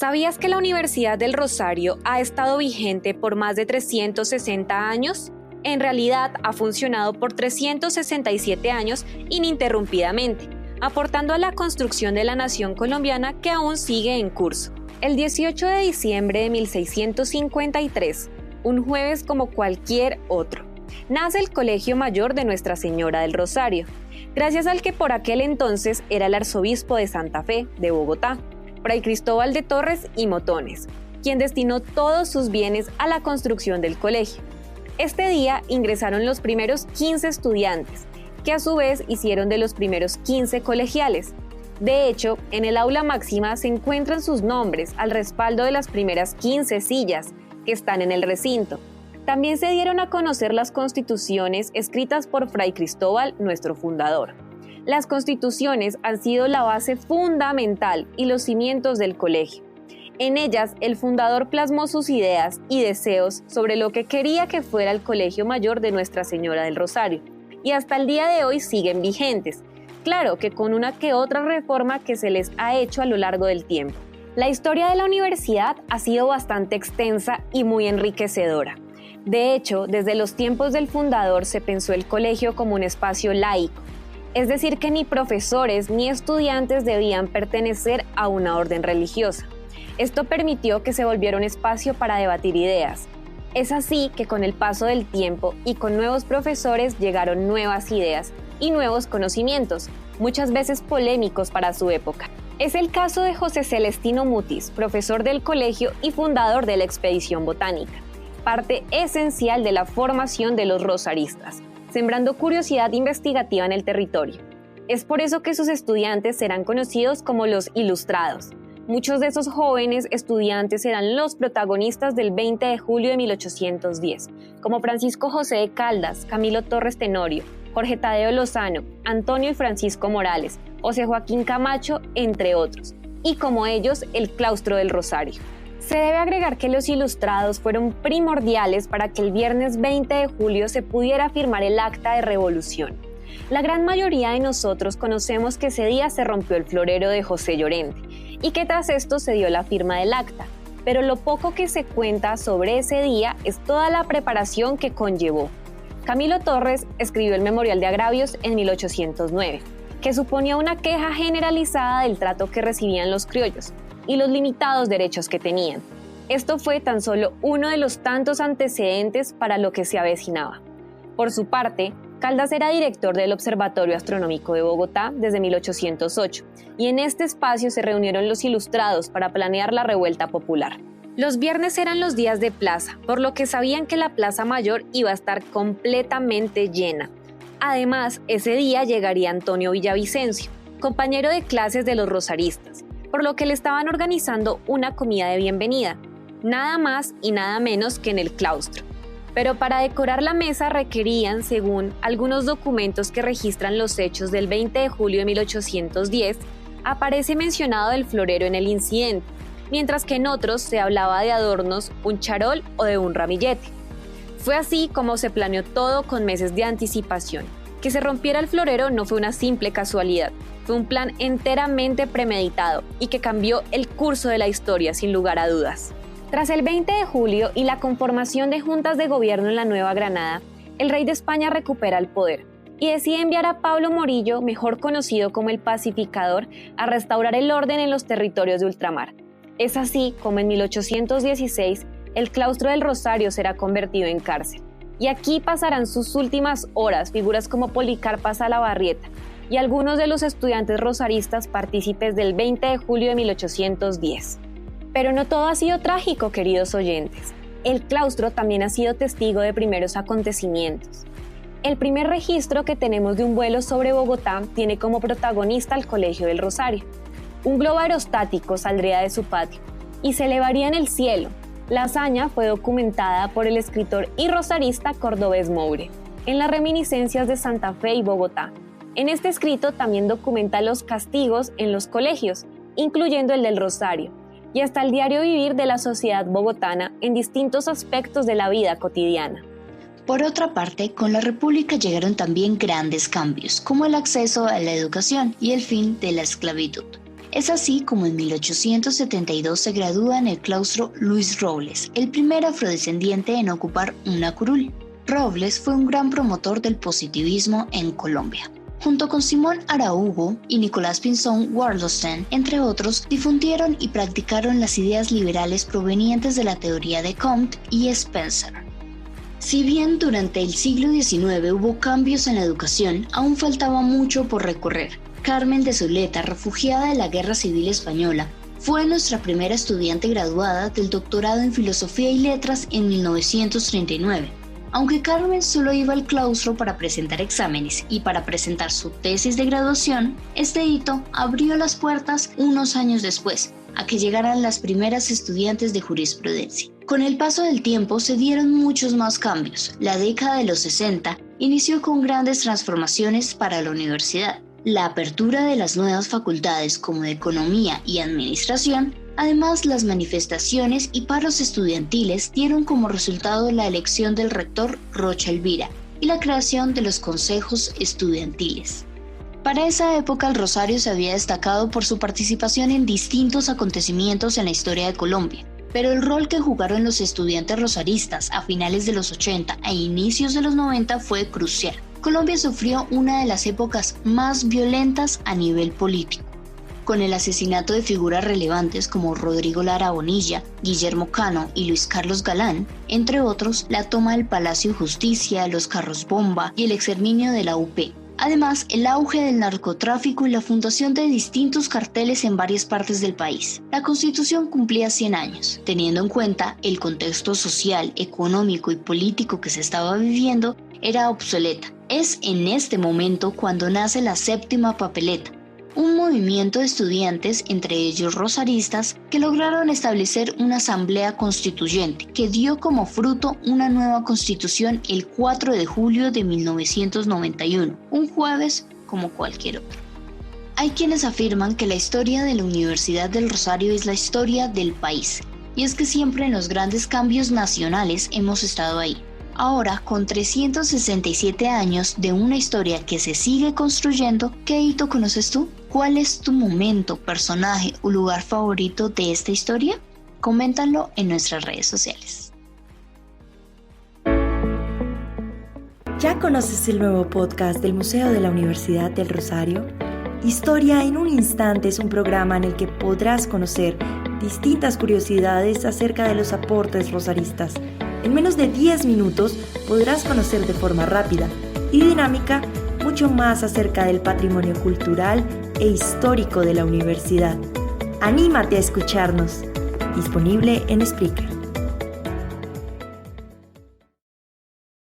¿Sabías que la Universidad del Rosario ha estado vigente por más de 360 años? En realidad ha funcionado por 367 años ininterrumpidamente, aportando a la construcción de la nación colombiana que aún sigue en curso. El 18 de diciembre de 1653, un jueves como cualquier otro, nace el Colegio Mayor de Nuestra Señora del Rosario, gracias al que por aquel entonces era el arzobispo de Santa Fe, de Bogotá, Fray Cristóbal de Torres y Motones, quien destinó todos sus bienes a la construcción del colegio. Este día ingresaron los primeros 15 estudiantes, que a su vez hicieron de los primeros 15 colegiales. De hecho, en el aula máxima se encuentran sus nombres al respaldo de las primeras 15 sillas que están en el recinto. También se dieron a conocer las constituciones escritas por Fray Cristóbal, nuestro fundador. Las constituciones han sido la base fundamental y los cimientos del colegio. En ellas, el fundador plasmó sus ideas y deseos sobre lo que quería que fuera el Colegio Mayor de Nuestra Señora del Rosario, y hasta el día de hoy siguen vigentes, claro que con una que otra reforma que se les ha hecho a lo largo del tiempo. La historia de la universidad ha sido bastante extensa y muy enriquecedora. De hecho, desde los tiempos del fundador se pensó el colegio como un espacio laico, es decir, que ni profesores ni estudiantes debían pertenecer a una orden religiosa. Esto permitió que se volviera un espacio para debatir ideas. Es así que con el paso del tiempo y con nuevos profesores llegaron nuevas ideas y nuevos conocimientos, muchas veces polémicos para su época. Es el caso de José Celestino Mutis, profesor del colegio y fundador de la expedición botánica, parte esencial de la formación de los rosaristas, sembrando curiosidad investigativa en el territorio. Es por eso que sus estudiantes serán conocidos como los ilustrados. Muchos de esos jóvenes estudiantes serán los protagonistas del 20 de julio de 1810, como Francisco José de Caldas, Camilo Torres Tenorio, Jorge Tadeo Lozano, Antonio y Francisco Morales, José Joaquín Camacho, entre otros, y como ellos, el Claustro del Rosario. Se debe agregar que los ilustrados fueron primordiales para que el viernes 20 de julio se pudiera firmar el Acta de Revolución. La gran mayoría de nosotros conocemos que ese día se rompió el florero de José Llorente y que tras esto se dio la firma del acta, pero lo poco que se cuenta sobre ese día es toda la preparación que conllevó. Camilo Torres escribió el Memorial de Agravios en 1809, que suponía una queja generalizada del trato que recibían los criollos y los limitados derechos que tenían. Esto fue tan solo uno de los tantos antecedentes para lo que se avecinaba. Por su parte, Caldas era director del Observatorio Astronómico de Bogotá desde 1808, y en este espacio se reunieron los ilustrados para planear la revuelta popular. Los viernes eran los días de plaza, por lo que sabían que la Plaza Mayor iba a estar completamente llena. Además, ese día llegaría Antonio Villavicencio, compañero de clases de los rosaristas, por lo que le estaban organizando una comida de bienvenida, nada más y nada menos que en el claustro. Pero para decorar la mesa requerían, según algunos documentos que registran los hechos del 20 de julio de 1810, aparece mencionado el florero en el incidente, mientras que en otros se hablaba de adornos, un charol o de un ramillete. Fue así como se planeó todo con meses de anticipación. Que se rompiera el florero no fue una simple casualidad, fue un plan enteramente premeditado y que cambió el curso de la historia sin lugar a dudas. Tras el 20 de julio y la conformación de juntas de gobierno en la Nueva Granada, el rey de España recupera el poder y decide enviar a Pablo Morillo, mejor conocido como el Pacificador, a restaurar el orden en los territorios de ultramar. Es así como en 1816 el Claustro del Rosario será convertido en cárcel. Y aquí pasarán sus últimas horas figuras como Policarpa Salabarrieta y algunos de los estudiantes rosaristas partícipes del 20 de julio de 1810. Pero no todo ha sido trágico, queridos oyentes. El claustro también ha sido testigo de primeros acontecimientos. El primer registro que tenemos de un vuelo sobre Bogotá tiene como protagonista al Colegio del Rosario. Un globo aerostático saldría de su patio y se elevaría en el cielo. La hazaña fue documentada por el escritor y rosarista Cordobés Moure en las reminiscencias de Santa Fe y Bogotá. En este escrito también documenta los castigos en los colegios, incluyendo el del Rosario, y hasta el diario vivir de la sociedad bogotana en distintos aspectos de la vida cotidiana. Por otra parte, con la República llegaron también grandes cambios, como el acceso a la educación y el fin de la esclavitud. Es así como en 1872 se gradúa en el claustro Luis Robles, el primer afrodescendiente en ocupar una curul. Robles fue un gran promotor del positivismo en Colombia. Junto con Simón Araújo y Nicolás Pinzón Wallerstein, entre otros, difundieron y practicaron las ideas liberales provenientes de la teoría de Comte y Spencer. Si bien durante el siglo XIX hubo cambios en la educación, aún faltaba mucho por recorrer. Carmen de Zuleta, refugiada de la Guerra Civil Española, fue nuestra primera estudiante graduada del doctorado en Filosofía y Letras en 1939. Aunque Carmen solo iba al claustro para presentar exámenes y para presentar su tesis de graduación, este hito abrió las puertas unos años después, a que llegaran las primeras estudiantes de jurisprudencia. Con el paso del tiempo se dieron muchos más cambios. La década de los 60 inició con grandes transformaciones para la universidad. La apertura de las nuevas facultades como de Economía y Administración. Además, las manifestaciones y paros estudiantiles dieron como resultado la elección del rector Rocha Elvira y la creación de los consejos estudiantiles. Para esa época, el Rosario se había destacado por su participación en distintos acontecimientos en la historia de Colombia, pero el rol que jugaron los estudiantes rosaristas a finales de los 80 e inicios de los 90 fue crucial. Colombia sufrió una de las épocas más violentas a nivel político, con el asesinato de figuras relevantes como Rodrigo Lara Bonilla, Guillermo Cano y Luis Carlos Galán, entre otros, la toma del Palacio de Justicia, los carros bomba y el exterminio de la UP. Además, el auge del narcotráfico y la fundación de distintos carteles en varias partes del país. La Constitución cumplía 100 años. Teniendo en cuenta el contexto social, económico y político que se estaba viviendo, era obsoleta. Es en este momento cuando nace la séptima papeleta, un movimiento de estudiantes, entre ellos rosaristas, que lograron establecer una asamblea constituyente que dio como fruto una nueva constitución el 4 de julio de 1991, un jueves como cualquier otro. Hay quienes afirman que la historia de la Universidad del Rosario es la historia del país, y es que siempre en los grandes cambios nacionales hemos estado ahí. Ahora, con 367 años de una historia que se sigue construyendo, ¿qué hito conoces tú? ¿Cuál es tu momento, personaje o lugar favorito de esta historia? Coméntalo en nuestras redes sociales. ¿Ya conoces el nuevo podcast del Museo de la Universidad del Rosario? Historia en un instante es un programa en el que podrás conocer distintas curiosidades acerca de los aportes rosaristas. En menos de 10 minutos podrás conocer de forma rápida y dinámica mucho más acerca del patrimonio cultural e histórico de la universidad. ¡Anímate a escucharnos! Disponible en Spreaker.